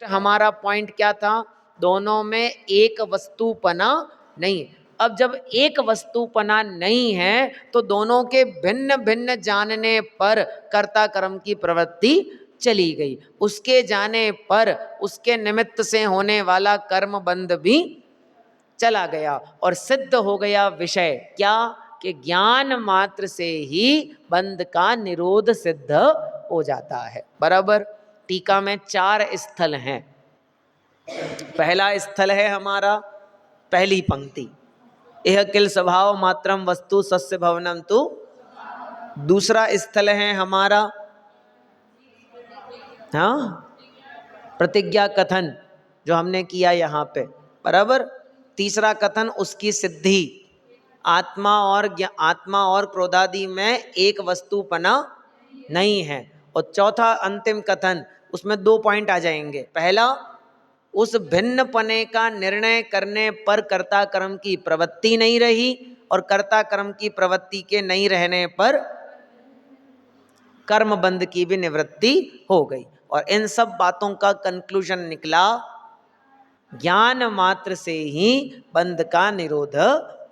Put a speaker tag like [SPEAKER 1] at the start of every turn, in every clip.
[SPEAKER 1] हमारा पॉइंट क्या था, दोनों में एक वस्तुपना नहीं। अब जब एक वस्तुपना नहीं है तो दोनों के भिन्न भिन्न जानने पर कर्ता कर्म की प्रवृत्ति चली गई, उसके जाने पर उसके निमित्त से होने वाला कर्म बंध भी चला गया और सिद्ध हो गया विषय क्या, कि ज्ञान मात्र से ही बंध का निरोध सिद्ध हो जाता है। बराबर। टीका में 4 स्थल हैं। पहला स्थल है हमारा पहली पंक्ति, यह किल स्वभाव मात्रम वस्तु सस्य भवनम तु। दूसरा स्थल है हमारा प्रतिज्ञा कथन जो हमने किया यहाँ पे। बराबर। तीसरा कथन उसकी सिद्धि, आत्मा और क्रोधादि में एक वस्तुपना नहीं है। और चौथा अंतिम कथन, उसमें 2 पॉइंट आ जाएंगे। पहला, उस भिन्न पने का निर्णय करने पर कर्ता कर्म की प्रवृत्ति नहीं रही, और कर्ता कर्म की प्रवृत्ति के नहीं रहने पर कर्म बंध की भी निवृत्ति हो गई। और इन सब बातों का कंक्लूजन निकला, ज्ञान मात्र से ही बंध का निरोध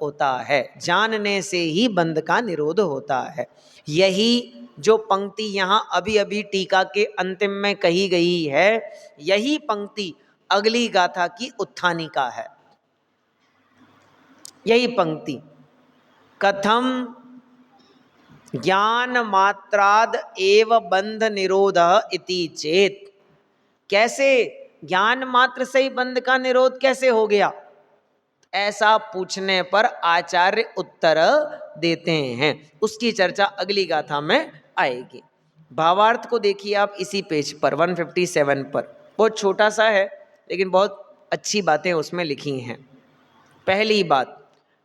[SPEAKER 1] होता है, जानने से ही बंध का निरोध होता है। यही जो पंक्ति यहाँ अभी अभी टीका के अंतिम में कही गई है, यही पंक्ति अगली गाथा की उत्थानिका है। यही पंक्ति, कथम ज्ञान मात्राद एव बंध निरोध इति चेत, कैसे ज्ञान मात्र से ही बंध का निरोध कैसे हो गया, ऐसा पूछने पर आचार्य उत्तर देते हैं। उसकी चर्चा अगली गाथा में आएगी। भावार्थ को देखिए आप इसी पेज पर 157 पर, बहुत छोटा सा है लेकिन बहुत अच्छी बातें उसमें लिखी हैं। पहली बात,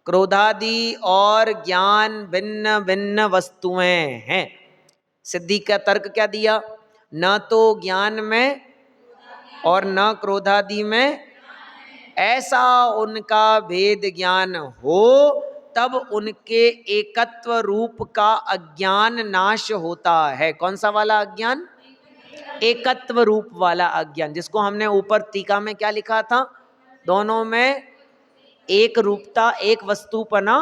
[SPEAKER 1] क्रोधादि और ज्ञान भिन्न भिन्न वस्तुएं हैं। सिद्धि का तर्क क्या दिया, न तो ज्ञान में और न क्रोधादि में, ऐसा उनका भेद ज्ञान हो तब उनके एकत्व रूप का अज्ञान नाश होता है। कौन सा वाला अज्ञान, एकत्व रूप वाला अज्ञान, जिसको हमने ऊपर टीका में क्या लिखा था, दोनों में एक रूपता एक वस्तुपना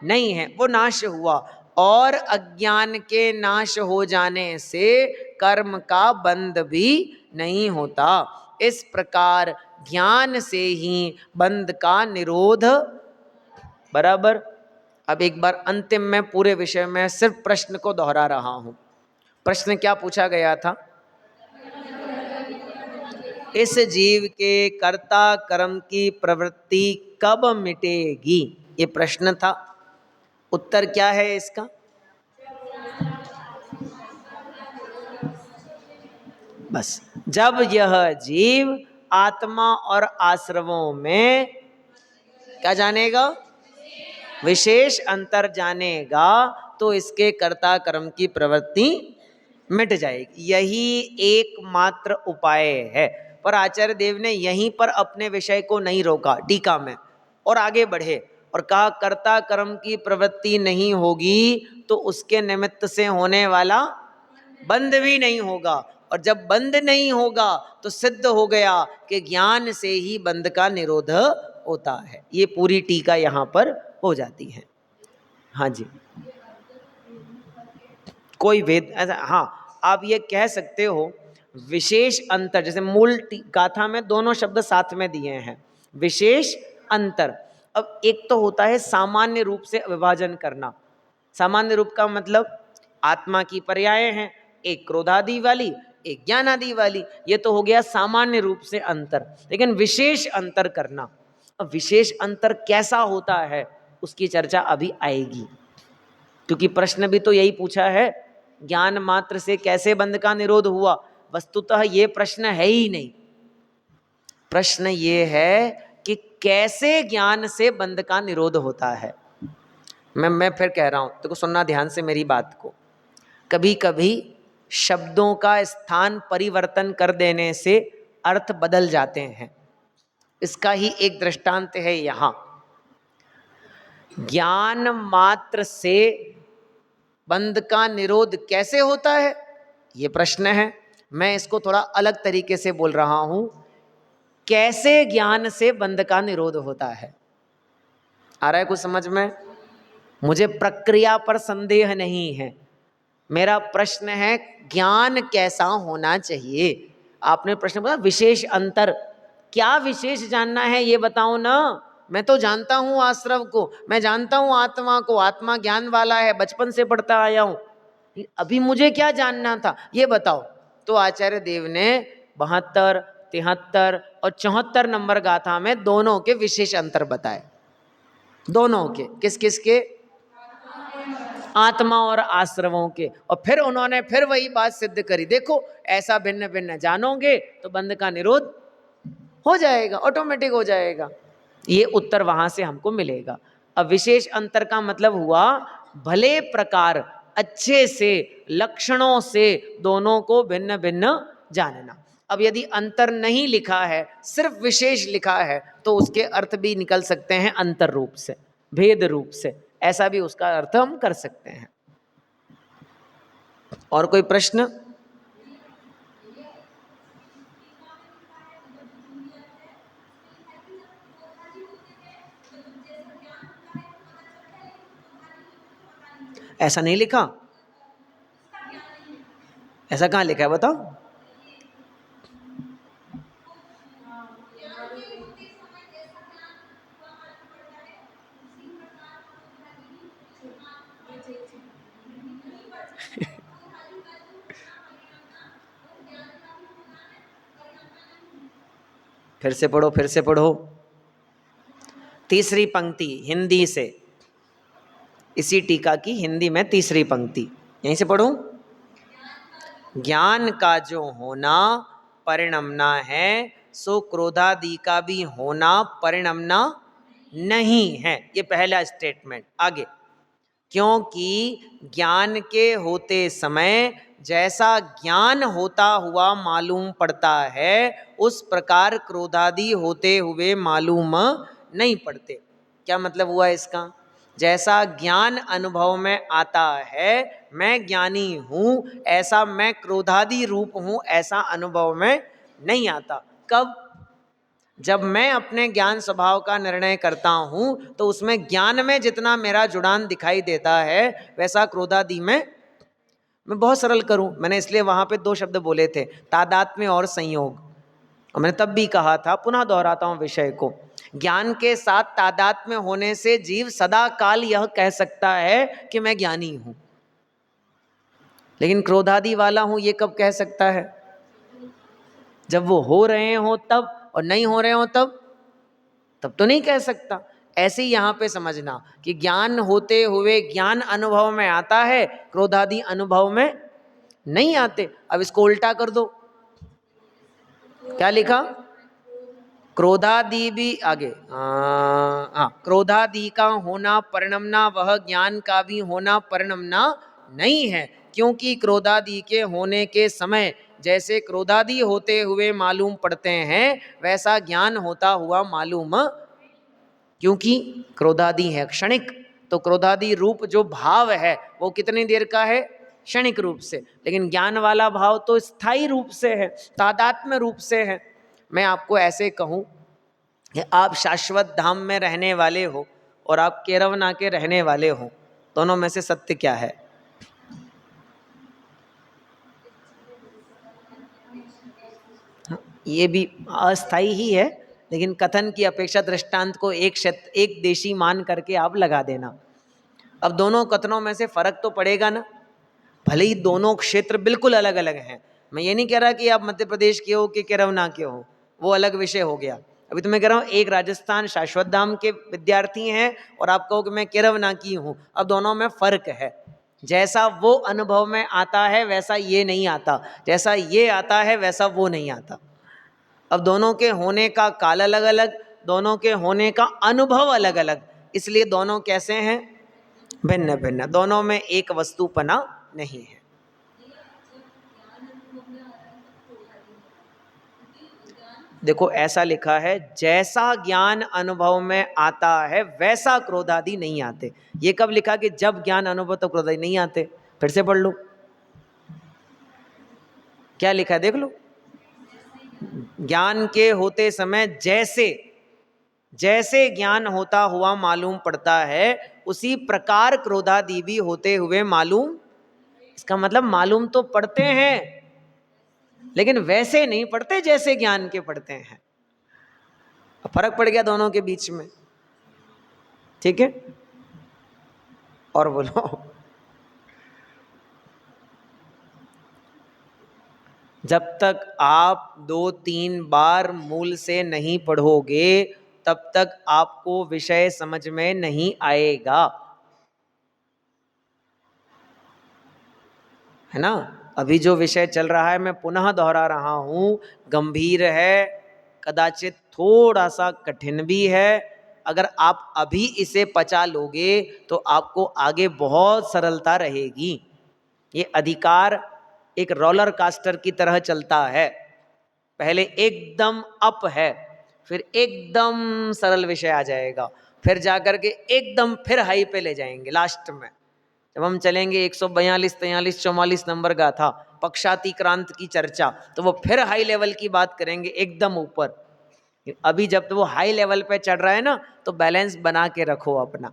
[SPEAKER 1] नहीं है, वो नाश हुआ। और अज्ञान के नाश हो जाने से कर्म का बंध भी नहीं होता। इस प्रकार ज्ञान से ही बंध का निरोध। बराबर। अब एक बार अंतिम में पूरे विषय में सिर्फ प्रश्न को दोहरा रहा हूं। प्रश्न क्या पूछा गया था, इस जीव के कर्ता कर्म की प्रवृत्ति कब मिटेगी, ये प्रश्न था। उत्तर क्या है इसका, बस जब यह जीव आत्मा और आश्रवों में क्या जानेगा, विशेष अंतर जानेगा, तो इसके कर्ता कर्म की प्रवृत्ति मिट जाएगी। यही एकमात्र उपाय है। पर आचार्य देव ने यहीं पर अपने विषय को नहीं रोका टीका में, और आगे बढ़े और कहा कर्ता कर्म की प्रवृत्ति नहीं होगी तो उसके निमित्त से होने वाला बंध भी नहीं होगा, और जब बंध नहीं होगा तो सिद्ध हो गया कि ज्ञान से ही बंध का निरोध होता है। ये पूरी टीका यहाँ पर हो जाती है। हाँ जी, कोई भेद ऐसा, हाँ आप ये कह सकते हो विशेष अंतर, जैसे मूल गाथा में दोनों शब्द साथ में दिए हैं, विशेष अंतर। अब एक तो होता है सामान्य रूप से विभाजन करना। सामान्य रूप का मतलब आत्मा की पर्याय हैं, एक क्रोधादि वाली एक ज्ञानादि वाली, ये तो हो गया सामान्य रूप से अंतर। लेकिन विशेष अंतर करना, अब विशेष अंतर कैसा होता है उसकी चर्चा अभी आएगी, क्योंकि प्रश्न भी तो यही पूछा है, ज्ञान मात्र से कैसे बंध का निरोध हुआ। वस्तुतः ये प्रश्न है ही नहीं, प्रश्न ये है कि कैसे ज्ञान से बंध का निरोध होता है। मैं फिर कह रहा हूं, तो सुनना ध्यान से मेरी बात को। कभी कभी शब्दों का स्थान परिवर्तन कर देने से अर्थ बदल जाते हैं। इसका ही एक दृष्टांत है यहां। ज्ञान मात्र से बंध का निरोध कैसे होता है, ये प्रश्न है। मैं इसको थोड़ा अलग तरीके से बोल रहा हूं कैसे ज्ञान से बंध का निरोध होता है। आ रहा है कुछ समझ में? मुझे प्रक्रिया पर संदेह नहीं है, मेरा प्रश्न है ज्ञान कैसा होना चाहिए। आपने प्रश्न पूछा विशेष अंतर, क्या विशेष जानना है ये बताओ ना। मैं तो जानता हूं आश्रव को, मैं जानता हूं आत्मा को, आत्मा ज्ञान वाला है, बचपन से पढ़ता आया हूं, अभी मुझे क्या जानना था ये बताओ। तो आचार्य देव ने 72, 73 और 74 नंबर गाथा में दोनों के विशेष अंतर बताए। दोनों के, किस किस के? आत्मा और आश्रवों के। और फिर उन्होंने फिर वही बात सिद्ध करी, देखो ऐसा भिन्न भिन्न जानोगे तो बंध का निरोध हो जाएगा, ऑटोमेटिक हो जाएगा। ये उत्तर वहां से हमको मिलेगा। अब विशेष अंतर का मतलब हुआ भले प्रकार अच्छे से लक्षणों से दोनों को भिन्न भिन्न जानना। अब यदि अंतर नहीं लिखा है, सिर्फ विशेष लिखा है, तो उसके अर्थ भी निकल सकते हैं अंतर रूप से, भेद रूप से, ऐसा भी उसका अर्थ हम कर सकते हैं। और कोई प्रश्न? ऐसा नहीं लिखा? ऐसा कहाँ लिखा है बताओ? फिर से पढ़ो, फिर से पढ़ो। तीसरी पंक्ति हिंदी से, इसी टीका की हिंदी में तीसरी पंक्ति, यहीं से पढ़ूं। ज्ञान का जो होना परिणमना है, सो क्रोधादि का भी होना परिणमना नहीं है। ये पहला स्टेटमेंट। आगे, क्योंकि ज्ञान के होते समय जैसा ज्ञान होता हुआ मालूम पड़ता है, उस प्रकार क्रोधादि होते हुए मालूम नहीं पड़ते। क्या मतलब हुआ इसका? जैसा ज्ञान अनुभव में आता है, मैं ज्ञानी हूं, ऐसा मैं क्रोधादि रूप हूं, ऐसा अनुभव में नहीं आता। कब? जब मैं अपने ज्ञान स्वभाव का निर्णय करता हूं, तो उसमें ज्ञान में जितना मेरा जुड़ान दिखाई देता है, वैसा क्रोधादि में, मैं बहुत सरल करूं, मैंने इसलिए वहां पे 2 शब्द बोले थे, तादात्म्य और संयोग। और मैंने तब भी कहा था, पुनः दोहराता हूं विषय को, ज्ञान के साथ तादात्म्य होने से जीव सदा काल यह कह सकता है कि मैं ज्ञानी हूं, लेकिन क्रोधादि वाला हूं ये कब कह सकता है? जब वो हो रहे हो तब, और नहीं हो रहे हो तब तो नहीं कह सकता। ऐसे ही यहां पे समझना कि ज्ञान होते हुए ज्ञान अनुभव में आता है, क्रोधादि अनुभव में नहीं आते। अब इसको उल्टा कर दो, क्या लिखा? क्रोधादि भी आगे, क्रोधादि का होना परिणमना, वह ज्ञान का भी होना परिणमना नहीं है, क्योंकि क्रोधादि के होने के समय जैसे क्रोधादि होते हुए मालूम पड़ते हैं, वैसा ज्ञान होता हुआ मालूम, क्योंकि क्रोधादि है क्षणिक, तो क्रोधादि रूप जो भाव है वो कितनी देर का है? क्षणिक रूप से। लेकिन ज्ञान वाला भाव तो स्थायी रूप से है, तादात्म्य रूप से है। मैं आपको ऐसे कहूं कि आप शाश्वत धाम में रहने वाले हो और आप केरवना के रहने वाले हो, दोनों में से सत्य क्या है? ये भी अस्थाई ही है, लेकिन कथन की अपेक्षा दृष्टांत को एक देशी मान करके आप लगा देना। अब दोनों कथनों में से फर्क तो पड़ेगा ना, भले ही दोनों क्षेत्र बिल्कुल अलग अलग हैं। मैं ये नहीं कह रहा कि आप मध्य प्रदेश के हो कि केरवना के हो, वो अलग विषय हो गया। अभी तो मैं कह रहा हूँ एक राजस्थान शाश्वत धाम के विद्यार्थी हैं और आप कहो कि मैं केरवना की हूँ, अब दोनों में फर्क है। जैसा वो अनुभव में आता है वैसा ये नहीं आता, जैसा ये आता है वैसा वो नहीं आता। अब दोनों के होने का काल अलग अलग, दोनों के होने का अनुभव अलग अलग, इसलिए दोनों कैसे हैं? भिन्न भिन्न, दोनों में एक वस्तुपना नहीं है। देखो ऐसा लिखा है, जैसा ज्ञान अनुभव में आता है वैसा क्रोधादि नहीं आते। ये कब लिखा कि जब ज्ञान अनुभव तो क्रोधादि नहीं आते? फिर से पढ़ लो क्या लिखा है, देख लो। ज्ञान के होते समय जैसे जैसे ज्ञान होता हुआ मालूम पड़ता है, उसी प्रकार क्रोधादि भी होते हुए मालूम। इसका मतलब मालूम तो पड़ते हैं, लेकिन वैसे नहीं पड़ते जैसे ज्ञान के पड़ते हैं। फर्क पड़ गया दोनों के बीच में। ठीक है, और बोलो। जब तक आप 2-3 बार मूल से नहीं पढ़ोगे, तब तक आपको विषय समझ में नहीं आएगा, है ना। अभी जो विषय चल रहा है, मैं पुनः दोहरा रहा हूं, गंभीर है, कदाचित थोड़ा सा कठिन भी है। अगर आप अभी इसे पचा लोगे तो आपको आगे बहुत सरलता रहेगी। ये अधिकार एक रोलर कास्टर की तरह चलता है। पहले एकदम अप है, फिर एकदम सरल विषय आ जाएगा, फिर जाकर के एकदम फिर हाई पे ले जाएंगे। लास्ट में जब हम चलेंगे 142, 43, 44 नंबर का था पक्षातिक्रांत की चर्चा, तो वो फिर हाई लेवल की बात करेंगे एकदम ऊपर। अभी जब तो वो हाई लेवल पे चढ़ रहा है ना, तो बैलेंस बना के रखो अपना।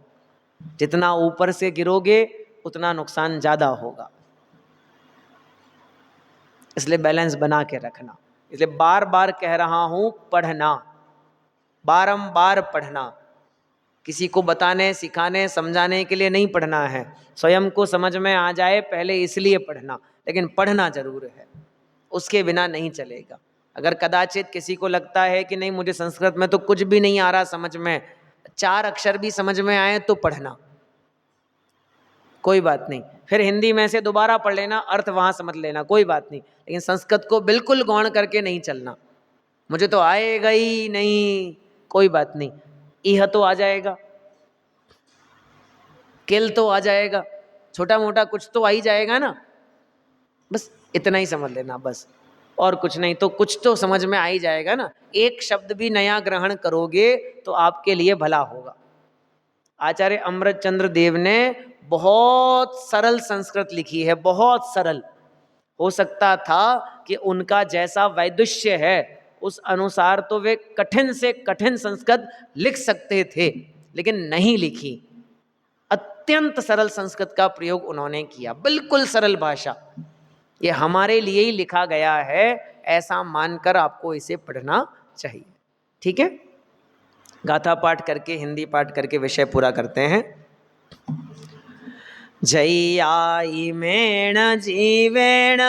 [SPEAKER 1] जितना ऊपर से गिरोगे उतना नुकसान ज्यादा होगा, इसलिए बैलेंस बना के रखना। इसलिए बार बार कह रहा हूं, पढ़ना, बारंबार पढ़ना। किसी को बताने, सिखाने, समझाने के लिए नहीं पढ़ना है, स्वयं को समझ में आ जाए पहले इसलिए पढ़ना। लेकिन पढ़ना जरूर है, उसके बिना नहीं चलेगा। अगर कदाचित किसी को लगता है कि नहीं मुझे संस्कृत में तो कुछ भी नहीं आ रहा समझ में, 4 अक्षर भी समझ में आए तो पढ़ना, कोई बात नहीं। फिर हिंदी में से दोबारा पढ़ लेना, अर्थ वहां समझ लेना, कोई बात नहीं। लेकिन संस्कृत को बिल्कुल गौण करके नहीं चलना, मुझे तो आएगा ही नहीं, कोई बात नहीं। इह तो आ जाएगा, किल तो आ जाएगा, छोटा मोटा कुछ तो आ ही जाएगा ना, बस इतना ही समझ लेना बस, और कुछ नहीं। तो कुछ तो समझ में आ ही जाएगा ना। एक शब्द भी नया ग्रहण करोगे तो आपके लिए भला होगा। आचार्य अमृतचंद्र देव ने बहुत सरल संस्कृत लिखी है, बहुत सरल। हो सकता था कि उनका जैसा वैदुष्य है उस अनुसार तो वे कठिन से कठिन संस्कृत लिख सकते थे, लेकिन नहीं लिखी। अत्यंत सरल संस्कृत का प्रयोग उन्होंने किया, बिल्कुल सरल भाषा। ये हमारे लिए ही लिखा गया है, ऐसा मानकर आपको इसे पढ़ना चाहिए। ठीक है, गाथा पाठ करके, हिंदी पाठ करके विषय पूरा करते हैं। जय्याई मेण जीवेण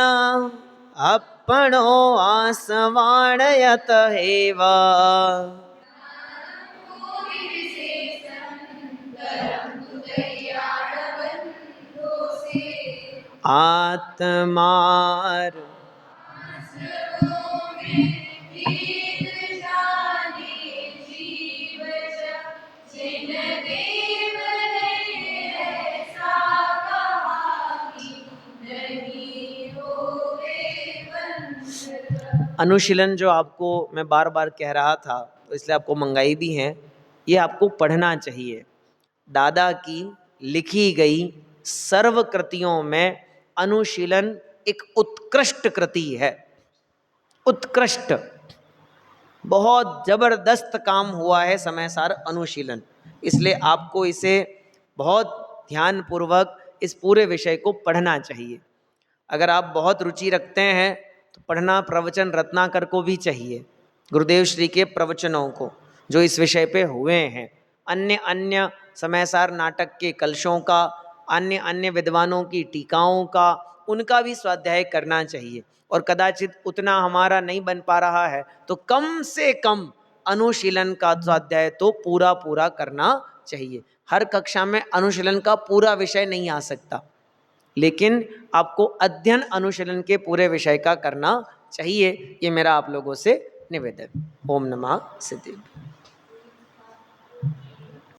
[SPEAKER 1] अपनो आसवाणयत हेव आत्मार अनुशीलन जो आपको मैं बार बार कह रहा था, तो इसलिए आपको मंगाई भी है, ये आपको पढ़ना चाहिए। दादा की लिखी गई सर्व कृतियों में अनुशीलन एक उत्कृष्ट कृति है, उत्कृष्ट, बहुत जबरदस्त काम हुआ है समय सार अनुशीलन। इसलिए आपको इसे बहुत ध्यानपूर्वक इस पूरे विषय को पढ़ना चाहिए। अगर आप बहुत रुचि रखते हैं तो पढ़ना प्रवचन रत्नाकर को भी चाहिए, गुरुदेव श्री के प्रवचनों को जो इस विषय पे हुए हैं, अन्य अन्य समय सार नाटक के कलशों का, अन्य अन्य विद्वानों की टीकाओं का, उनका भी स्वाध्याय करना चाहिए। और कदाचित उतना हमारा नहीं बन पा रहा है तो कम से कम अनुशीलन का स्वाध्याय तो पूरा पूरा करना चाहिए। हर कक्षा में अनुशीलन का पूरा विषय नहीं आ सकता, लेकिन आपको अध्ययन अनुशीलन के पूरे विषय का करना चाहिए। ये मेरा आप लोगों से निवेदन। ओम नमः सिद्धि।